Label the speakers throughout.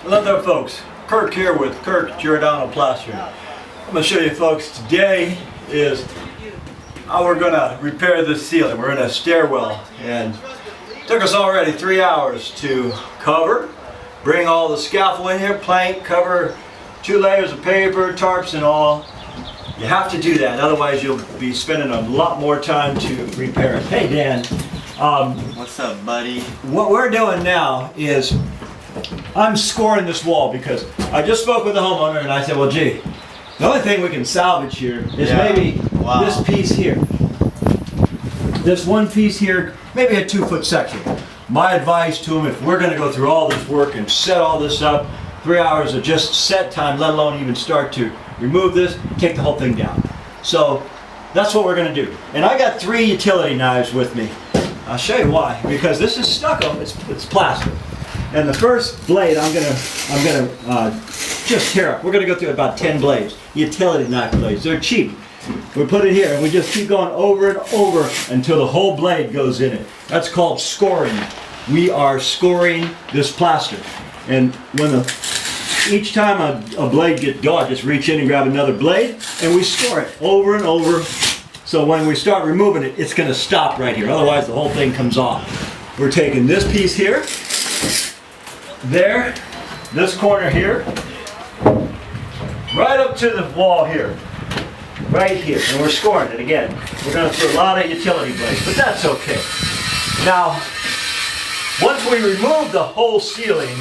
Speaker 1: Hello there folks, Kirk here with Kirkgiordano Plastering. I'm going to show you folks, today is how we're going to repair this ceiling. We're in a stairwell and it took us already 3 hours to cover, bring all the scaffold in here, plank, cover 2 layers of paper, tarps and all. You have to do that, otherwise you'll be spending a lot more time to repair it. Hey Dan.
Speaker 2: What's up, buddy?
Speaker 1: What we're doing now is I'm scoring this wall because I just spoke with the homeowner and I said, well gee, the only thing we can salvage here is maybe this piece here. This one piece here, maybe a 2-foot section. My advice to him, if we're going to go through all this work and set all this up, 3 hours of just set time, let alone even start to remove this, take the whole thing down. So that's what we're going to do. And I got 3 utility knives with me. I'll show you why. Because this is stucco, it's plaster. And the first blade I'm gonna just tear up. We're gonna go through about 10 blades, utility knife blades. They're cheap. We put it here and we just keep going over and over until the whole blade goes in it. That's called scoring. We are scoring this plaster. And when each time a blade gets gone, I just reach in and grab another blade and we score it over and over. So when we start removing it, it's gonna stop right here. Otherwise the whole thing comes off. We're taking this piece here, there, this corner here, right up to the wall here, right here, and we're scoring it again. We're going to throw a lot of utility blades, but that's okay. Now, once we remove the whole ceiling,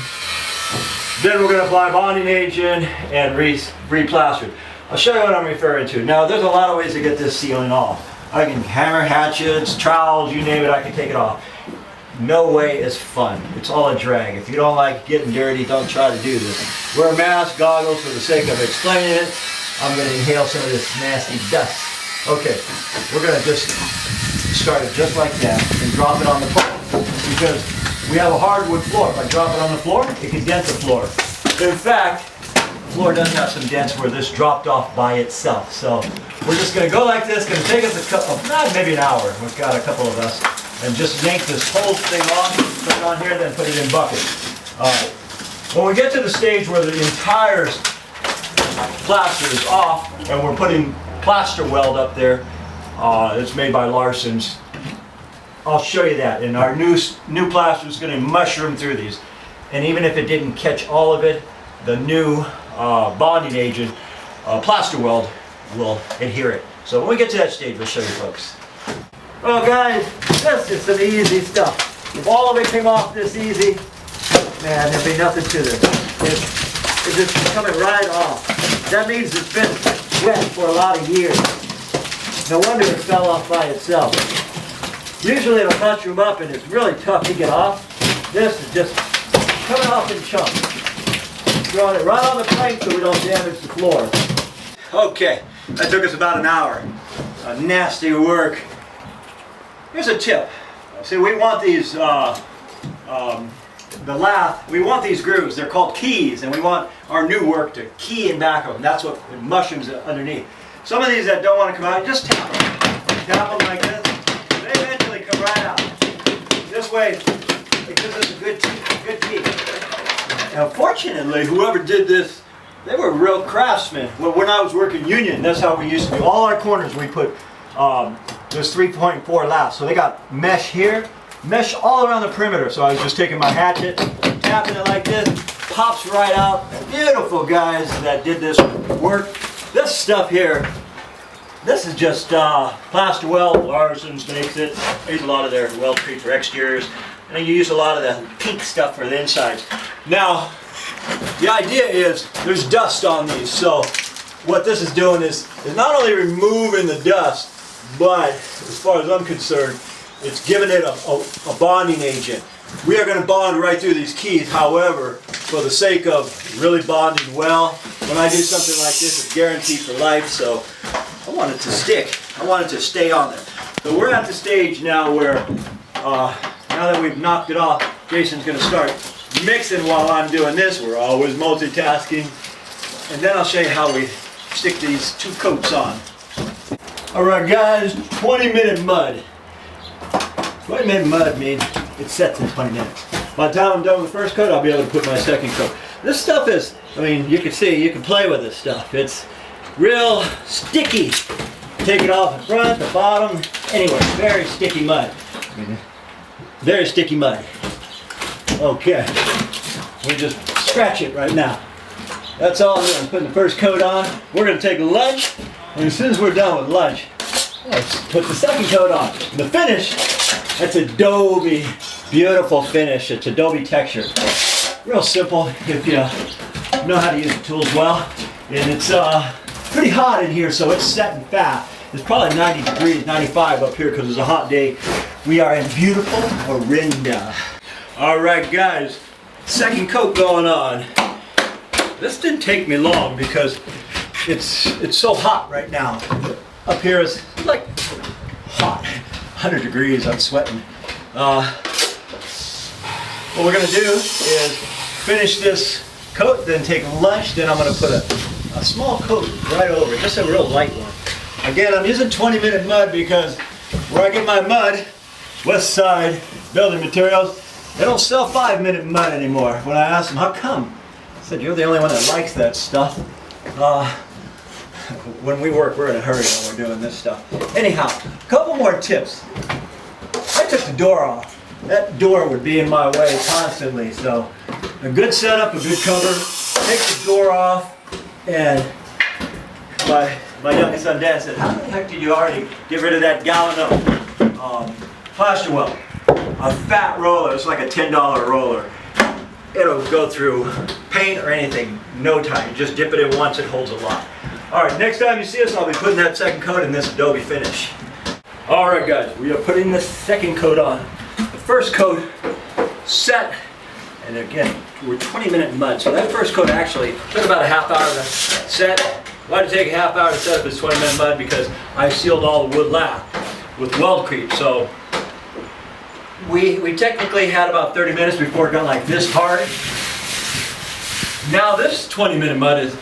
Speaker 1: then we're going to apply bonding agent and re-plaster. I'll show you what I'm referring to. Now, there's a lot of ways to get this ceiling off. I can hammer, hatchets, trowels, you name it, I can take it off. No way is fun. It's all a drag. If you don't like getting dirty, don't try to do this. Wear a mask, goggles for the sake of explaining it. I'm going to inhale some of this nasty dust. Okay, we're going to just start it just like that and drop it on the floor. Because we have a hardwood floor. If I drop it on the floor, it can dent the floor. In fact, the floor does have some dents where this dropped off by itself. So we're just going to go like this. It's going to take us a couple, maybe an hour. We've got a couple of us. And just yank this whole thing off, put it on here, then put it in buckets. Alright. When we get to the stage where the entire plaster is off, and we're putting plaster weld up there, it's made by Larson's, I'll show you that. And our new plaster is going to mushroom through these. And even if it didn't catch all of it, the new bonding agent, plaster weld, will adhere it. So when we get to that stage, we'll show you folks. Well guys, this is some easy stuff. If all of it came off this easy, man, there'd be nothing to this. It's just coming right off. That means it's been wet for a lot of years. No wonder it fell off by itself. Usually it'll mushroom up and it's really tough to get off. This is just coming off in chunks. Throwing it right on the plank so we don't damage the floor. Okay, that took us about an hour. Nasty work. Here's a tip. See, we want these, the lath, we want these grooves. They're called keys, and we want our new work to key in back of them. That's what mushrooms underneath. Some of these that don't want to come out, just tap them. Tap them like this. They eventually come right out. This way, it gives us a good key. Now, fortunately, whoever did this, they were real craftsmen. Well, when I was working union, that's how we used to do. All our corners we put there's 3.4 laths, so they got mesh here, mesh all around the perimeter. So I was just taking my hatchet, tapping it like this, pops right out. Beautiful guys that did this work. This stuff here, this is just plaster weld. Larson's makes it. They use a lot of their weld treat for exteriors, and you use a lot of the pink stuff for the insides. Now, the idea is there's dust on these, so what this is doing is not only removing the dust, but as far as I'm concerned, it's giving it a bonding agent. We are going to bond right through these keys. However, for the sake of really bonding well, when I do something like this, it's guaranteed for life, so I want it to stick. I want it to stay on there. So we're at the stage now where, now that we've knocked it off, Jason's going to start mixing while I'm doing this. We're always multitasking. And then I'll show you how we stick these 2 coats on. Alright guys, 20-minute mud. 20-minute mud means it sets in 20 minutes. By the time I'm done with the first coat, I'll be able to put my second coat. This stuff is, I mean, you can see, you can play with this stuff. It's real sticky. Take it off the front, the bottom, anyway, very sticky mud. Very sticky mud. Okay, we just scratch it right now. That's all I'm doing, putting the first coat on. We're gonna take lunch, and as soon as we're done with lunch, let's put the second coat on. And the finish, that's adobe, beautiful finish. It's adobe texture. Real simple if you know how to use the tools well. And it's pretty hot in here, so it's setting fast. It's probably 90 degrees, 95 up here because it's a hot day. We are in beautiful Orinda. All right, guys, second coat going on. This didn't take me long because it's so hot right now. Up here is like hot, 100 degrees, I'm sweating. What we're gonna do is finish this coat, then take lunch, then I'm gonna put a small coat right over it, just a real light one. Again, I'm using 20-minute mud because where I get my mud, West Side Building Materials, they don't sell 5-minute mud anymore. When I asked them, how come? I said, you're the only one that likes that stuff. When we work, we're in a hurry when we're doing this stuff. Anyhow, a couple more tips. I took the door off. That door would be in my way constantly, so a good setup, a good cover, take the door off, and my youngest son Dad said, how the heck did you already get rid of that gallon of plaster weld? A fat roller, it's like a $10 roller. It'll go through paint or anything, no time. You just dip it in once, it holds a lot. Alright, next time you see us, I'll be putting that second coat in this adobe finish. Alright guys, we are putting the second coat on. The first coat set, and again, we're 20-minute mud, so that first coat actually took about a half hour to set. Why did it take a half hour to set up this 20-minute mud? Because I sealed all the wood lap with weld creep. So we technically had about 30 minutes before it got like this hard. Now this 20-minute mud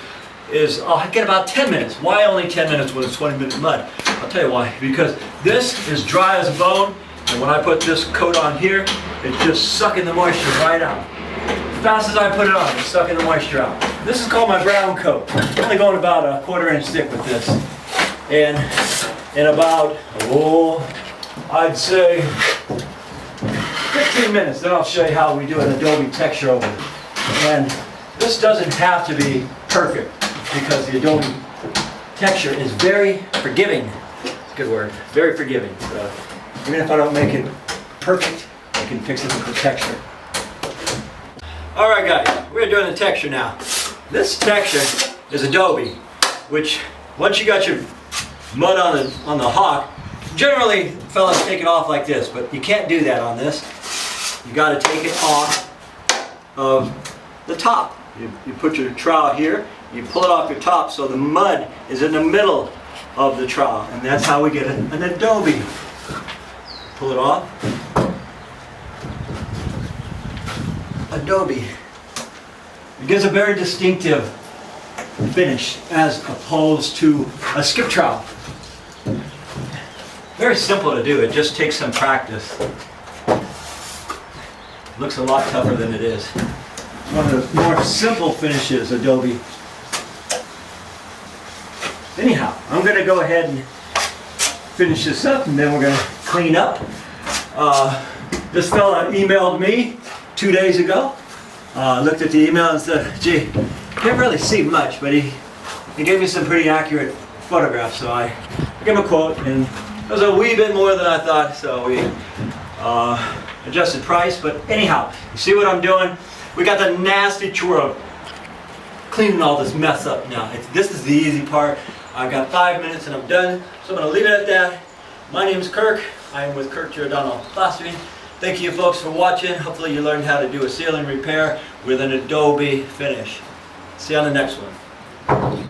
Speaker 1: is I'll get about 10 minutes. Why only 10 minutes when it's 20-minute mud? I'll tell you why. Because this is dry as a bone, and when I put this coat on here, it's just sucking the moisture right out. As fast as I put it on, it's sucking the moisture out. This is called my brown coat. I'm only going about a 1/4 inch thick with this. And in about, I'd say 15 minutes, then I'll show you how we do an adobe texture over it. And this doesn't have to be perfect because the adobe texture is very forgiving. It's a good word, very forgiving. So even if I don't make it perfect, I can fix it with the texture. Alright guys, we're doing the texture now. This texture is adobe, which once you got your mud on the hawk, generally fellas take it off like this, but you can't do that on this. You got to take it off of the top. You put your trowel here, you pull it off your top so the mud is in the middle of the trowel, and that's how we get an adobe. Pull it off. Adobe. It gives a very distinctive finish as opposed to a skip trowel. Very simple to do, it just takes some practice. Looks a lot tougher than it is. It's one of the more simple finishes, adobe. Anyhow, I'm going to go ahead and finish this up, and then we're going to clean up. This fella emailed me 2 days ago. Looked at the email and said, gee, can't really see much, but he gave me some pretty accurate photographs, so I gave him a quote, and it was a wee bit more than I thought, so we adjusted price. But anyhow, you see what I'm doing? We got the nasty chore of cleaning all this mess up now. This is the easy part. I've got 5 minutes and I'm done, so I'm going to leave it at that. My name is Kirk. I am with Kirkgiordano Plastering. Thank you folks for watching. Hopefully you learned how to do a ceiling repair with an adobe finish. See you on the next one.